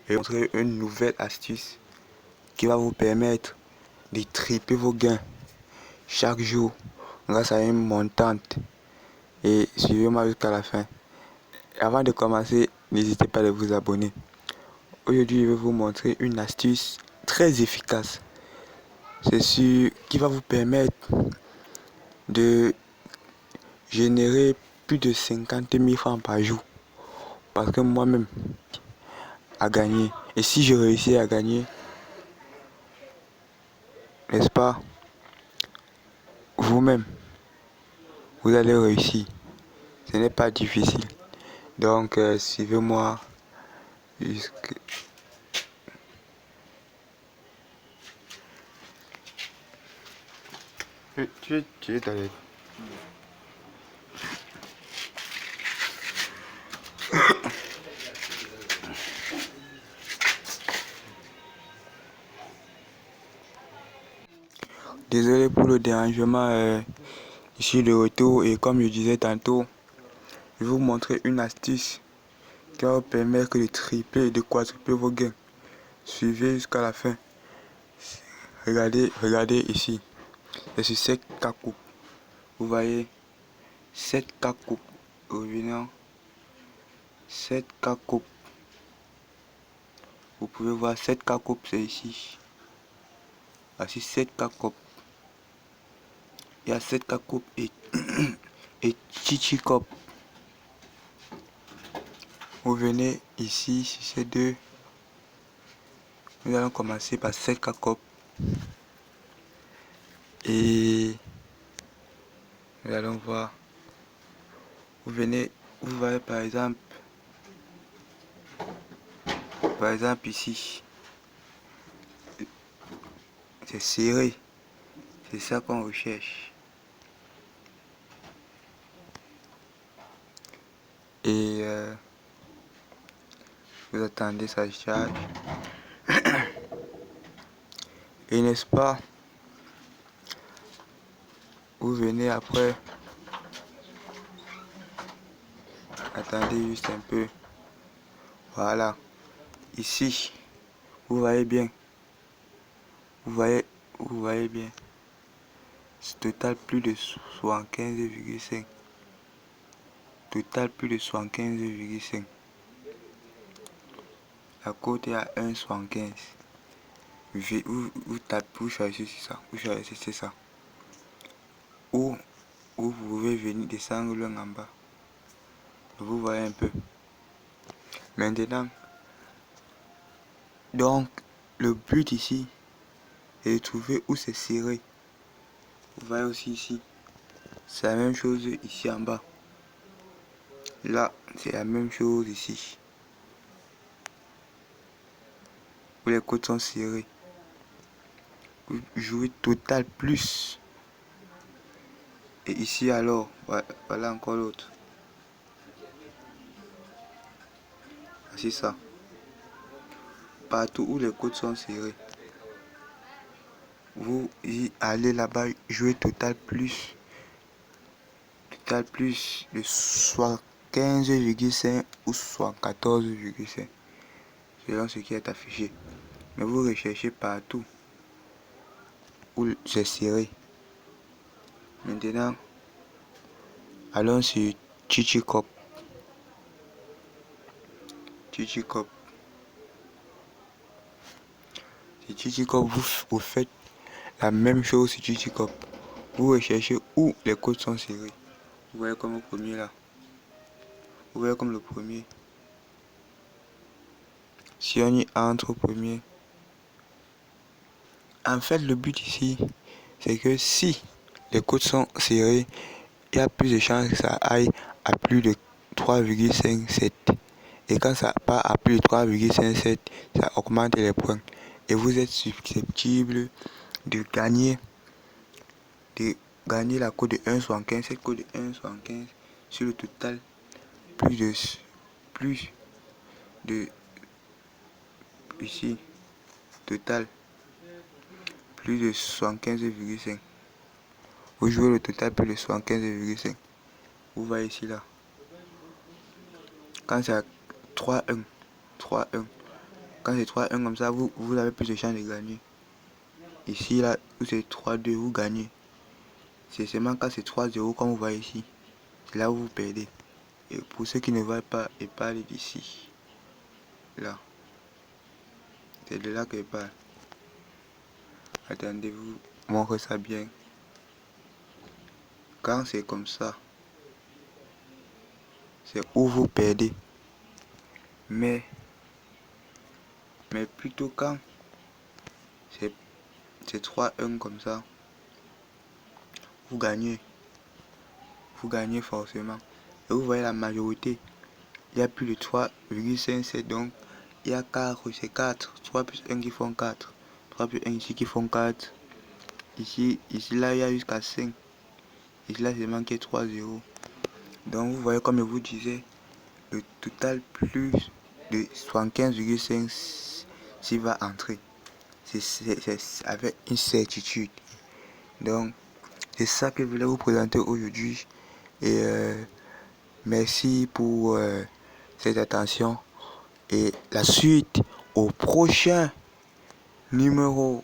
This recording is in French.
Je vais vous montrer une nouvelle astuce qui va vous permettre de tripler vos gains chaque jour grâce à une montante. Et suivez-moi jusqu'à la fin. Avant de commencer, n'hésitez pas à vous abonner. Aujourd'hui, je vais vous montrer une astuce très efficace. C'est sûr qui va vous permettre de générer plus de 50 000 francs par jour. Parce que moi-même, à gagner. Et si je réussis à gagner, n'est-ce pas, vous-même, vous allez réussir. Ce n'est pas difficile. Donc, suivez-moi jusque... Tu es dans les... Désolé pour le dérangement, je suis de retour et comme je disais tantôt, je vais vous montrer une astuce qui va vous permettre de tripler et de quadrupler vos gains. Suivez jusqu'à la fin. Regardez ici. Je suis 7 K coupes. Vous voyez 7 K coupes. Revenons. 7 K coupes. Vous pouvez voir 7 K coupes, c'est ici. Voici 7 K coupes. Il y a 7 K coupes et, et Chichi Cop. Vous venez ici sur ces deux. Nous allons commencer par 7 K coupes. Et nous allons voir. Vous venez, vous voyez par exemple ici, c'est serré, c'est ça qu'on recherche. Et vous attendez ça charge. Et n'est-ce pas, vous venez après, attendez juste un peu, voilà, ici, vous voyez bien, vous voyez bien, c'est total plus de 75,5, total plus de 75,5, la côte est à 1,75, vous tapez, vous choisissez ça, ou vous pouvez venir descendre l'un en bas, vous voyez un peu. Maintenant, donc, le but ici est de trouver où c'est serré. Vous voyez aussi ici, c'est la même chose ici en bas. Là, c'est la même chose ici. Où les côtes sont serrées. Vous jouez total plus. Et ici alors, voilà encore l'autre. C'est ça. Partout où les côtes sont serrées. Vous y allez là-bas, jouez total plus. Total plus de soit 15,5 ou soit 14,5. Selon ce qui est affiché. Mais vous recherchez partout où c'est serré. Maintenant, allons sur Chichi Cop. Chichi Cop. Sur Chichi Cop, vous faites la même chose sur Chichi Cop. Vous recherchez où les côtes sont serrées. Vous voyez comme le premier là. Vous voyez comme le premier. Si on y entre au premier. En fait, le but ici, c'est que si les côtes sont serrées, il y a plus de chances que ça aille à plus de 3,57. Et quand ça part à plus de 3,57, ça augmente les points. Et vous êtes susceptible de gagner la cote de 1,75. Cette cote de 1,75 sur le total, plus de ici, total, plus de 75,5. Vous jouez le total plus de 75,5. Vous voyez ici là. Quand c'est à 3,1, Quand c'est 3-1 comme ça, vous avez plus de chance de gagner. Ici, là, où c'est 3-2, vous gagnez. C'est seulement quand c'est 3-0, comme vous voyez ici. C'est là où vous perdez. Et pour ceux qui ne voient pas, ils parlent d'ici. Là. C'est de là qu'ils parlent. Attendez-vous, montre ça bien. Quand c'est comme ça, c'est où vous perdez. Mais plutôt quand c'est 3-1 comme ça, vous gagnez. Vous gagnez forcément. Et vous voyez la majorité. Il y a plus de 3,57, donc il y a 4, c'est 4. 3 plus 1 qui font 4. 3 plus 1 ici qui font 4. Ici là, il y a jusqu'à 5. Ici là, c'est manqué 3-0. Donc vous voyez, comme je vous disais, le total plus de 75,5 s'il va entrer. C'est avec une certitude. Donc, c'est ça que je voulais vous présenter aujourd'hui. Et merci pour cette attention. Et la suite au prochain numéro.